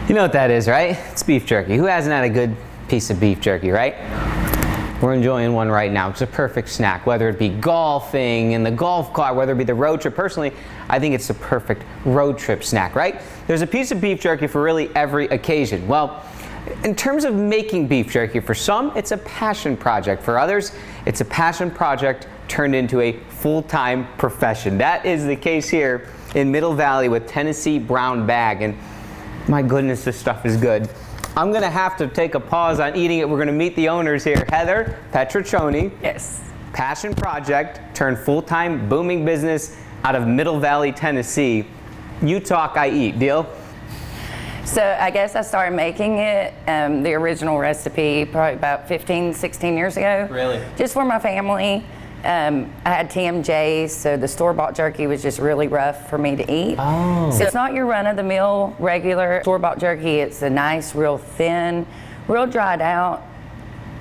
You know what that is, right? It's beef jerky. Who hasn't had a good piece of beef jerky, right? We're enjoying one right now. It's a perfect snack, whether it be golfing in the golf cart, whether it be the road trip. Personally, I think it's the perfect road trip snack, right? There's a piece of beef jerky for really every occasion. Well, in terms of making beef jerky, for some, it's a passion project. For others, it's a passion project turned into a full-time profession. That is the case here in Middle Valley with Tennessee Brown Bag. And my goodness, this stuff is good. I'm gonna have to take a pause on eating it. We're gonna meet the owners here. Heather Petroccioni. Yes. Passion project turned full-time booming business out of Middle Valley, Tennessee. You talk, I eat. Deal? So I guess I started making it, the original recipe, probably about 15, 16 years ago. Really? Just for my family. I had TMJ, so the store-bought jerky was just really rough for me to eat. Oh. So it's not your run-of-the-mill regular store-bought jerky. It's a nice, real thin, real dried out.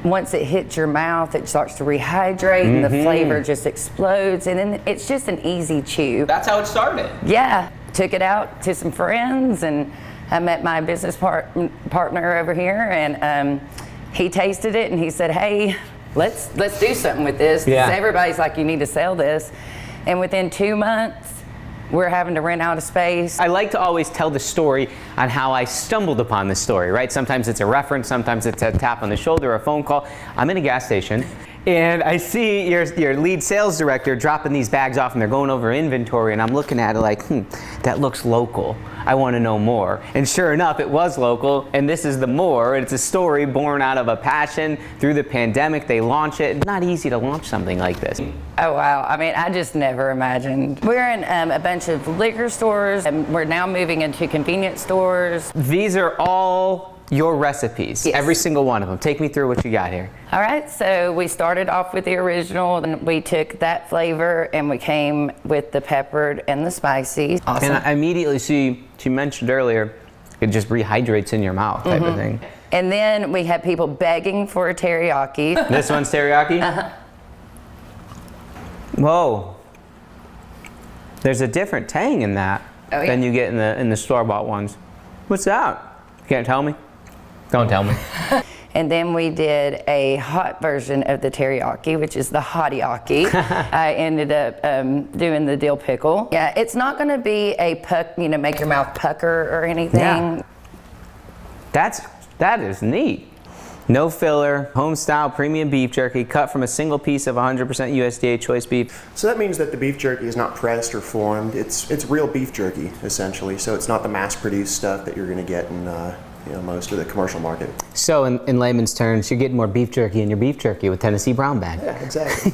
Once it hits your mouth, it starts to rehydrate and the flavor just explodes, and then it's just an easy chew. That's how it started. Yeah, took it out to some friends, and I met my business partner over here, and he tasted it and he said, hey, let's do something with this. Yeah. Everybody's like, you need to sell this. And within 2 months, we're having to rent out a space. I like to always tell the story on how I stumbled upon this story, right? Sometimes it's a reference, sometimes it's a tap on the shoulder, a phone call. I'm in a gas station, and I see your lead sales director dropping these bags off, and they're going over inventory, and I'm looking at it like, that looks local. I want to know more. And sure enough, it was local, and this is the more. It's a story born out of a passion. Through the pandemic, they launch it. It's not easy to launch something like this. Oh, wow. I mean, I just never imagined. We're in a bunch of liquor stores, and we're now moving into convenience stores. These are all your recipes, Yes. Every single one of them. Take me through what you got here. All right, so we started off with the original, and we took that flavor and we came with the peppered and the spicy. Awesome. And I immediately see, she mentioned earlier, it just rehydrates in your mouth type of thing. And then we had people begging for a teriyaki. This one's teriyaki? Whoa. There's a different tang in that than you get in the store-bought ones. What's that? You can't tell me? Don't tell me. And then we did a hot version of the teriyaki, which is the hotiyaki. I ended up doing the dill pickle. Yeah, it's not going to be a make your mouth pucker or anything. Yeah. That is neat. No filler, home style premium beef jerky cut from a single piece of 100% USDA choice beef. So that means that the beef jerky is not pressed or formed. It's real beef jerky, essentially. So it's not the mass-produced stuff that you're going to get in most of the commercial market. So in layman's terms, you're getting more beef jerky in your beef jerky with Tennessee Brown Bag. Yeah, exactly.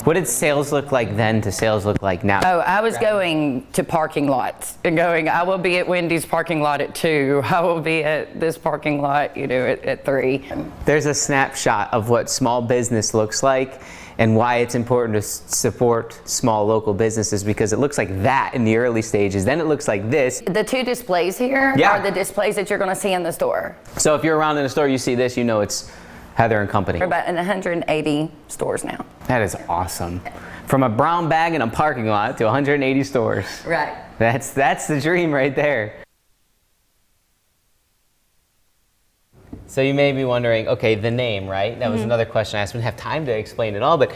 What did sales look like then to sales look like now? Oh, I was going to parking lots and going, I will be at Wendy's parking lot at 2. I will be at this parking lot, at 3. There's a snapshot of what small business looks like and why it's important to support small local businesses, because it looks like that in the early stages. Then it looks like this. The 2 displays here are the displays that you're going to see in the store. So if you're around in a store, you see this, you know it's Heather and Company. We're about in 180 stores now. That is awesome. From a brown bag in a parking lot to 180 stores. Right. That's the dream right there. So you may be wondering, okay, the name, right? That was another question I asked. We didn't have time to explain it all, but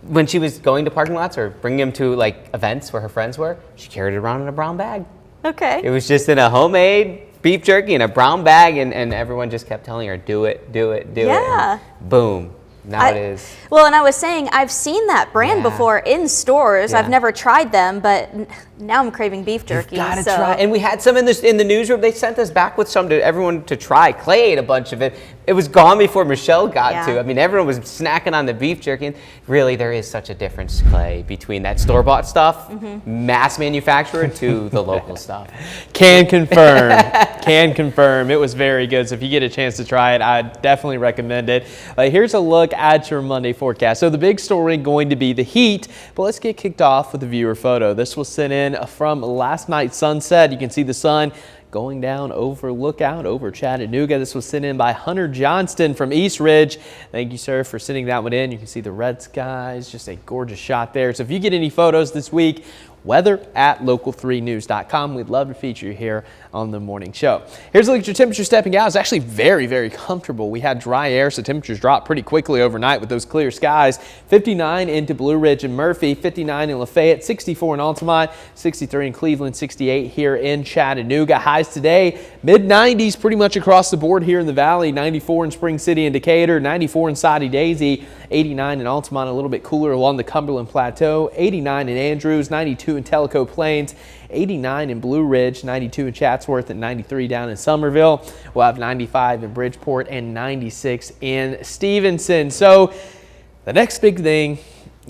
when she was going to parking lots or bringing them to like events where her friends were, she carried it around in a brown bag. Okay. It was just in a homemade beef jerky in a brown bag, and everyone just kept telling her, do it, do it, do it. Yeah. And boom. Now it is. Well, and I was saying, I've seen that brand before in stores. Yeah. I've never tried them, but now I'm craving beef jerky. You've gotta try. And we had some in the newsroom. They sent us back with some to everyone to try. Clay ate a bunch of it. It was gone before Michelle got to. I mean, everyone was snacking on the beef jerky. And really, there is such a difference, Clay, between that store-bought stuff, mass manufacturer, to the local stuff. Can confirm. Can confirm. It was very good. So if you get a chance to try it, I definitely recommend it. Here's a look at your Monday forecast. So the big story going to be the heat, but let's get kicked off with a viewer photo. This was sent in from last night's sunset. You can see the sun going down lookout over Chattanooga. This was sent in by Hunter Johnston from East Ridge. Thank you, sir, for sending that one in. You can see the red skies, just a gorgeous shot there. So if you get any photos this week, weather at local3news.com. We'd love to feature you here on the morning show. Here's a look at your temperature stepping out. It's actually very, very comfortable. We had dry air, so temperatures dropped pretty quickly overnight with those clear skies. 59 into Blue Ridge and Murphy, 59 in Lafayette, 64 in Altamont, 63 in Cleveland, 68 here in Chattanooga. Highs today, mid-90s pretty much across the board here in the valley. 94 in Spring City and Decatur, 94 in Soddy Daisy, 89 in Altamont, a little bit cooler along the Cumberland Plateau, 89 in Andrews, 92 in Tellico Plains, 89 in Blue Ridge, 92 in Chatsworth, and 93 down in Somerville. We'll have 95 in Bridgeport and 96 in Stevenson. So the next big thing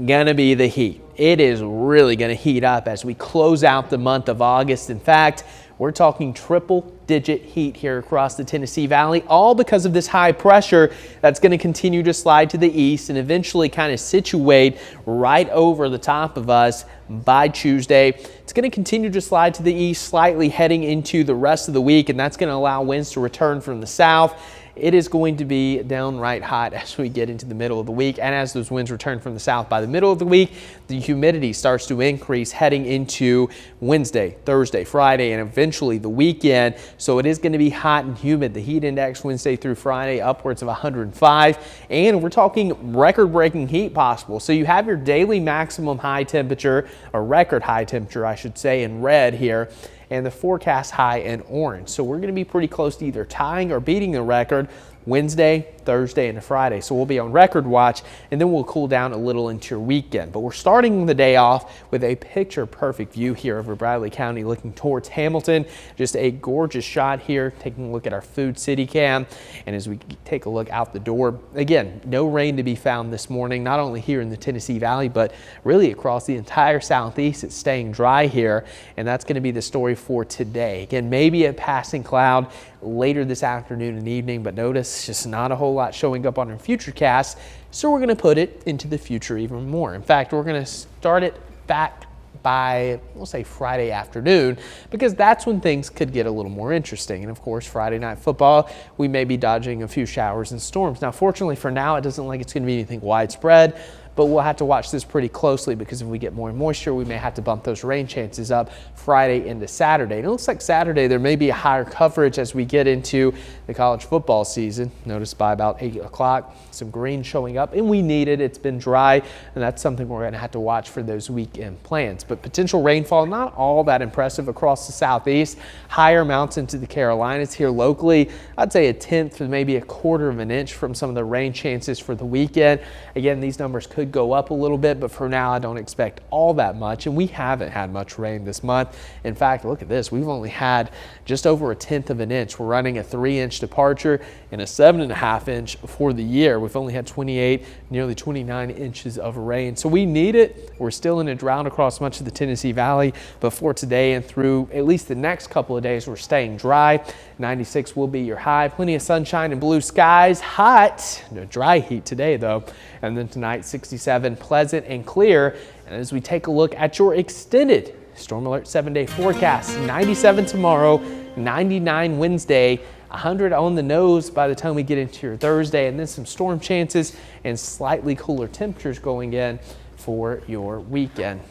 gonna be the heat. It is really gonna heat up as we close out the month of August. In fact, we're talking triple-digit heat here across the Tennessee Valley, all because of this high pressure that's going to continue to slide to the east and eventually kind of situate right over the top of us by Tuesday. It's going to continue to slide to the east slightly heading into the rest of the week, and that's going to allow winds to return from the south. It is going to be downright hot as we get into the middle of the week, and as those winds return from the south by the middle of the week, the humidity starts to increase heading into Wednesday, Thursday, Friday, and eventually the weekend. So it is going to be hot and humid. The heat index Wednesday through Friday upwards of 105, and we're talking record-breaking heat possible. So you have your daily maximum high temperature, or record high temperature I should say, in red here, and the forecast high in orange. So we're going to be pretty close to either tying or beating the record Wednesday, Thursday, and Friday. So we'll be on record watch, and then we'll cool down a little into your weekend. But we're starting the day off with a picture-perfect view here over Bradley County looking towards Hamilton. Just a gorgeous shot here, taking a look at our Food City cam. And as we take a look out the door, again, no rain to be found this morning, not only here in the Tennessee Valley, but really across the entire southeast. It's staying dry here, and that's going to be the story for today. Again, maybe a passing cloud later this afternoon and evening, but notice just not a whole lot showing up on our future cast, so we're going to put it into the future even more. In fact, we're going to start it back by, we'll say, Friday afternoon, because that's when things could get a little more interesting. And of course, Friday night football, we may be dodging a few showers and storms. Now, fortunately for now, it doesn't look like it's going to be anything widespread, but we'll have to watch this pretty closely, because if we get more moisture, we may have to bump those rain chances up Friday into Saturday. And it looks like Saturday there may be a higher coverage as we get into the college football season. Notice by about 8 o'clock, some green showing up, and we need it. It's been dry, and that's something we're going to have to watch for those weekend plans. But potential rainfall, not all that impressive across the southeast. Higher amounts into the Carolinas here locally. I'd say 1/10 to maybe 1/4 of an inch from some of the rain chances for the weekend. Again, these numbers could go up a little bit, but for now I don't expect all that much, and we haven't had much rain this month. In fact, look at this, we've only had just over 1/10 of an inch. We're running a 3-inch departure and a 7.5 inch for the year. We've only had 28, nearly 29 inches of rain, so we need it. We're still in a drought across much of the Tennessee Valley, but for today and through at least the next couple of days, we're staying dry. 96 will be your high. Plenty of sunshine and blue skies. Hot, no dry heat today though. And then tonight, 67, pleasant and clear. And as we take a look at your extended Storm Alert 7-day forecast, 97 tomorrow, 99 Wednesday, 100 on the nose by the time we get into your Thursday, and then some storm chances and slightly cooler temperatures going in for your weekend.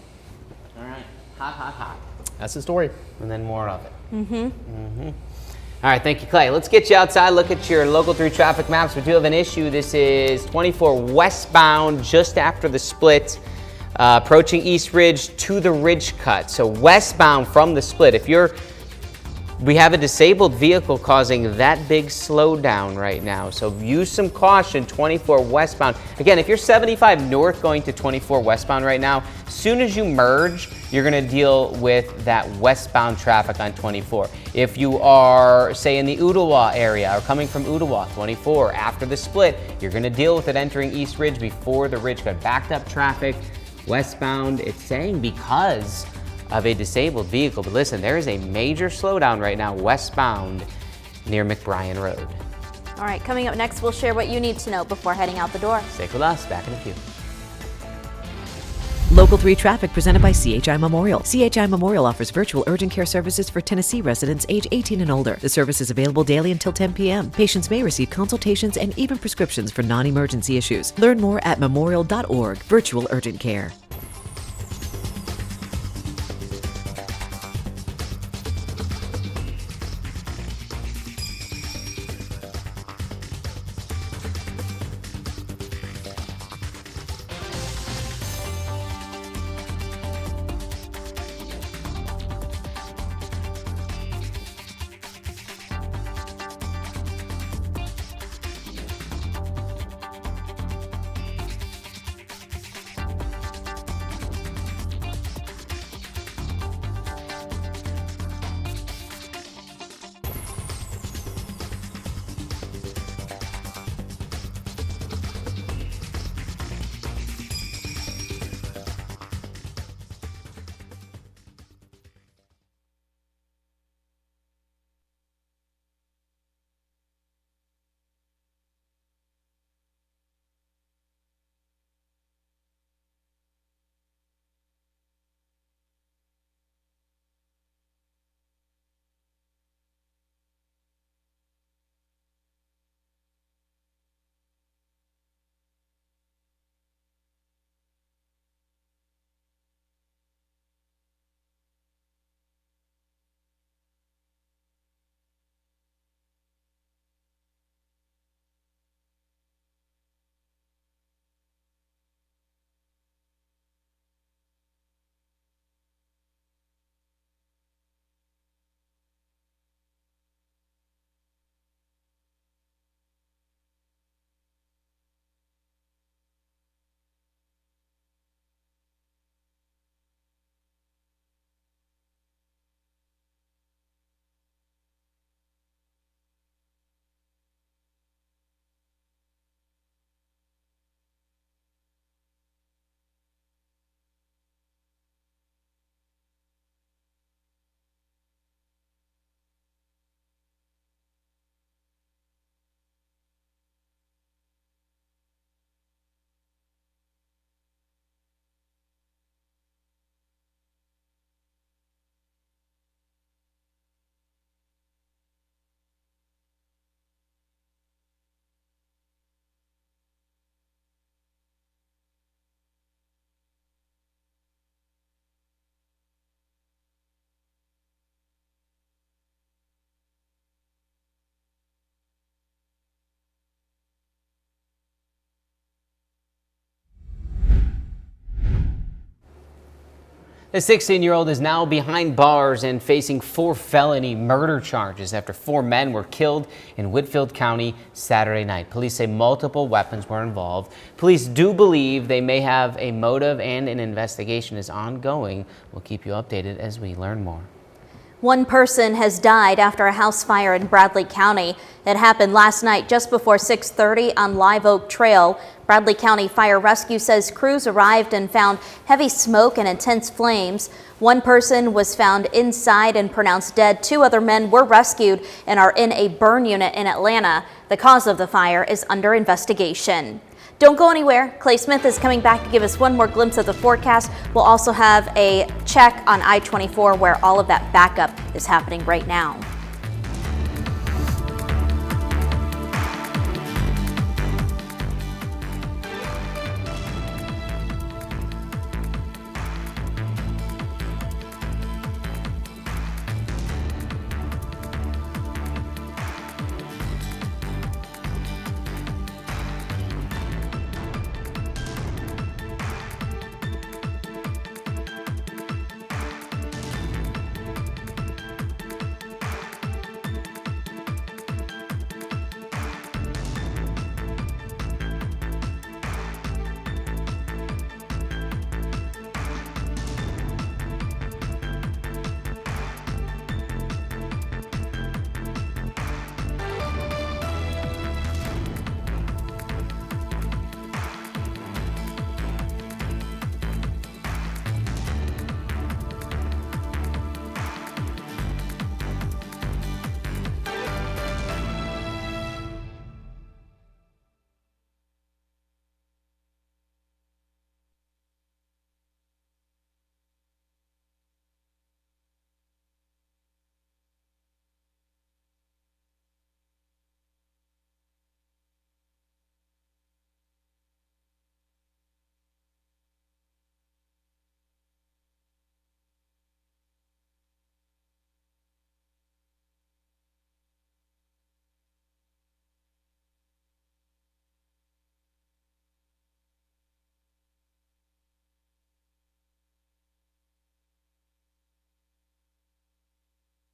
All right, hot, hot, hot. That's the story. And then more of it. All right, thank you, Clay. Let's get you outside, look at your local 3 traffic maps. We do have an issue. This is 24 westbound just after the split, approaching East Ridge to the Ridge Cut. So westbound from the split. We have a disabled vehicle causing that big slowdown right now. So use some caution, 24 westbound. Again, if you're 75 north going to 24 westbound right now, as soon as you merge, you're gonna deal with that westbound traffic on 24. If you are, say, in the Ottawa area or coming from Ottawa, 24, after the split, you're gonna deal with it entering East Ridge before the Ridge Cut. Backed up traffic, westbound, it's saying because of a disabled vehicle. But listen, there is a major slowdown right now westbound near McBrien Road. All right, coming up next, we'll share what you need to know before heading out the door. Stick with us, back in a few. Local 3 traffic presented by CHI Memorial. CHI Memorial offers virtual urgent care services for Tennessee residents age 18 and older. The service is available daily until 10 p.m. Patients may receive consultations and even prescriptions for non-emergency issues. Learn more at memorial.org. Virtual urgent care. A 16-year-old is now behind bars and facing 4 felony murder charges after 4 men were killed in Whitfield County Saturday night. Police say multiple weapons were involved. Police do believe they may have a motive and an investigation is ongoing. We'll keep you updated as we learn more. One person has died after a house fire in Bradley County. It happened last night just before 6:30 on Live Oak Trail. Bradley County Fire Rescue says crews arrived and found heavy smoke and intense flames. One person was found inside and pronounced dead. 2 other men were rescued and are in a burn unit in Atlanta. The cause of the fire is under investigation. Don't go anywhere. Clay Smith is coming back to give us one more glimpse of the forecast. We'll also have a check on I-24 where all of that backup is happening right now.